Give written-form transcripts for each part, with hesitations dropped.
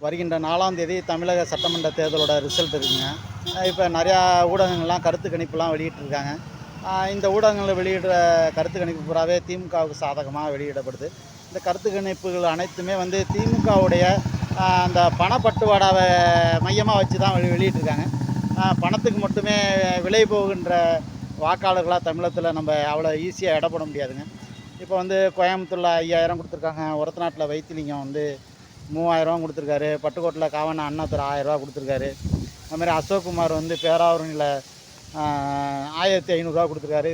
வருகின்ற 4ஆம் தேதி தமிழக சட்டமன்ற தேர்தலோட ரிசல்ட் இருக்குங்க. இப்போ நிறையா ஊடகங்கள்லாம் கருத்து கணிப்புலாம் வெளியிட்டிருக்காங்க. இந்த ஊடகங்களில் வெளியிடுற கருத்து கணிப்பு பூராவே திமுகவுக்கு சாதகமாக வெளியிடப்படுது. இந்த கருத்து கணிப்புகள் அனைத்துமே வந்து திமுகவுடைய அந்த பணப்பட்டுவாடாவை மையமாக வச்சு தான் வெளியிட்டிருக்காங்க. பணத்துக்கு மட்டுமே விலை போகின்ற வாக்காளர்களாக தமிழகத்தில் நம்ம அவ்வளோ ஈஸியாக எடை போட முடியாதுங்க. இப்போ வந்து கோயம்புத்தூரில் 5000 கொடுத்துருக்காங்க, ஒரத்தநாட்டில் வைத்திலிங்கம் வந்து 3000 கொடுத்துருக்காரு, பட்டுக்கோட்டில் காவன அண்ணாதுரை 1000 கொடுத்துருக்காரு. அதுமாதிரி அசோக்குமார் வந்து பேராவூரணியில் 1500 கொடுத்துருக்காரு.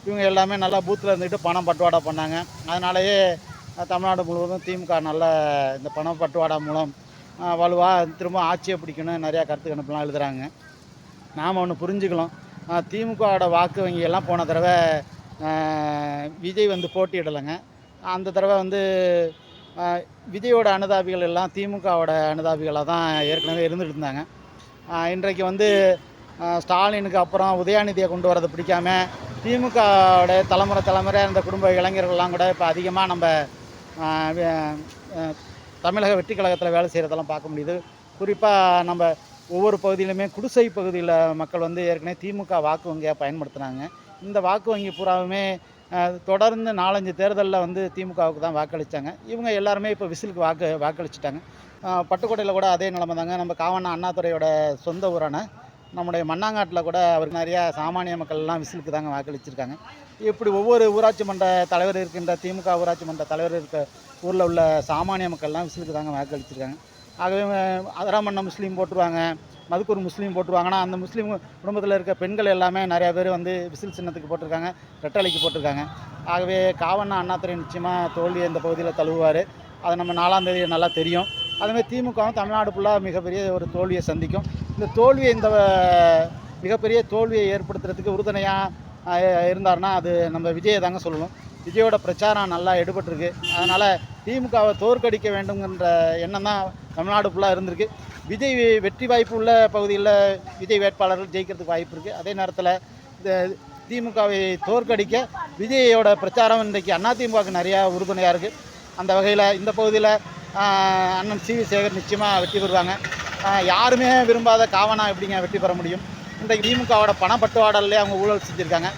இவங்க எல்லாமே நல்லா பூத்தில் இருந்துக்கிட்டு பணம் பட்டுவாடா பண்ணாங்க. அதனாலேயே தமிழ்நாடு முழுவதும் திமுக நல்ல இந்த பணம் பட்டுவாடா மூலம் வலுவாக திரும்ப ஆட்சியை பிடிக்கணும்னு நிறையா கருத்து கணிப்புலாம் எழுதுகிறாங்க. நாம் ஒன்று புரிஞ்சுக்கலாம், திமுகவோட வாக்கு வங்கியெல்லாம் போன தடவை விஜய் வந்து போட்டியிடலைங்க. அந்த தடவை வந்து விஜயோட அனுதாபிகள் எல்லாம் திமுகவோட அனுதாபிகளாக தான் ஏற்கனவே இருந்துகிட்டு இருந்தாங்க. இன்றைக்கு வந்து ஸ்டாலினுக்கு அப்புறம் உதயாநிதியை கொண்டு வரதை பிடிக்காம திமுகவோட தலைமுறை அந்த குடும்ப இளைஞர்கள்லாம் கூட இப்போ அதிகமாக நம்ம தமிழக வெற்றி கழகத்தில் வேலை செய்கிறதெல்லாம் பார்க்க முடியுது. குறிப்பாக நம்ம ஒவ்வொரு பகுதியிலுமே குடிசை பகுதியில் மக்கள் வந்து ஏற்கனவே திமுக வாக்கு வங்கியாக பயன்படுத்துனாங்க. இந்த வாக்கு வங்கி பூராவுமே தொடர்ந்து 4-5 தேர்தலில் வந்து திமுகவுக்கு தான் வாக்களித்தாங்க. இவங்க எல்லாருமே இப்போ விசிலுக்கு வாக்களிச்சிட்டாங்க. பட்டுக்கோட்டையில் கூட அதே நிலைமை தாங்க. நம்ம காவன அண்ணாதுரையோட சொந்த ஊரான நம்முடைய மண்ணாங்காட்டில் கூட அவருக்கு நிறையா சாமானிய மக்கள்லாம் விசிலுக்கு தாங்க வாக்களிச்சிருக்காங்க. இப்படி ஒவ்வொரு ஊராட்சி மன்ற தலைவர் இருக்கின்ற திமுக ஊராட்சி மன்ற தலைவர் இருக்க ஊரில் உள்ள சாமானிய மக்கள்லாம் விசிலுக்கு தாங்க வாக்களிச்சிருக்காங்க. ஆகவே அதராமண்ண முஸ்லீம் போட்டுருவாங்க, மதுக்கூர் முஸ்லீம் போட்டுருவாங்கன்னா அந்த முஸ்லீம் குடும்பத்தில் இருக்க பெண்கள் எல்லாமே நிறையா பேர் வந்து விசில் சின்னத்துக்கு போட்டிருக்காங்க, ரெட்டலைக்கு போட்டிருக்காங்க. ஆகவே காவண்ணா அண்ணாதுரை நிச்சயமாக தோல்வியை இந்த பகுதியில் தழுவுவார். அது நம்ம 4ஆம் தேதி நல்லா தெரியும். அதுமாதிரி திமுகவும் தமிழ்நாடு ஃபுல்லாக மிகப்பெரிய ஒரு தோல்வியை சந்திக்கும். இந்த தோல்வியை மிகப்பெரிய தோல்வியை ஏற்படுத்துறதுக்கு உறுதுணையாக இருந்தார்னா அது நம்ம விஜயை தாங்க சொல்லணும். விஜயோட பிரச்சாரம் நல்லா எடுபட்டிருக்கு. அதனால் திமுகவை தோற்கடிக்க வேண்டுங்கிற எண்ணம் தான் தமிழ்நாடு ஃபுல்லாக இருந்திருக்கு. விஜய் வெற்றி வாய்ப்பு உள்ள பகுதியில் விஜய் வேட்பாளர்கள் ஜெயிக்கிறதுக்கு வாய்ப்பு இருக்குது. அதே நேரத்தில் இந்த திமுகவை தோற்கடிக்க விஜயோட பிரச்சாரம் இன்றைக்கு அதிமுகவுக்கு நிறையா உறுதுணையாக இருக்குது. அந்த வகையில் இந்த பகுதியில் அண்ணன் சி.வி. சேகர் நிச்சயமாக வெற்றி பெறுவாங்க. யாருமே விரும்பாத காவனா எப்படிங்க வெற்றி பெற முடியும்? இன்றைக்கு திமுகவோட பணப்பட்டுவாடல்லே அவங்க ஊழல் செஞ்சுருக்காங்க.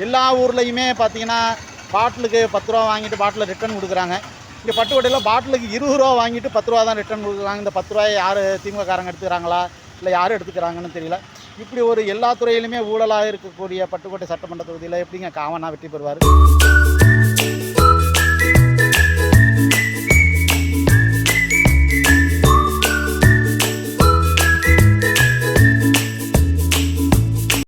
எல்லா ஊர்லேயுமே பார்த்திங்கன்னா பாட்டிலுக்கு 10 ரூபா வாங்கிட்டு பாட்டில் ரிட்டர்ன் கொடுக்குறாங்க. இங்கே பட்டுக்கோட்டையில் பாட்டிலுக்கு 20 ரூபா வாங்கிட்டு 10 ரூபா தான் ரிட்டர்ன் கொடுக்குறாங்க. இந்த 10 ரூபாயை யார் திமுககாரங்க எடுத்துக்கிறாங்களா இல்லை யார் எடுத்துக்கிறாங்கன்னு தெரியல. இப்படி ஒரு எல்லா துறையிலுமே ஊழலாக இருக்கக்கூடிய பட்டுக்கோட்டை சட்டமன்ற தொகுதியில் எப்படிங்க காவனா வெற்றி பெறுவார்?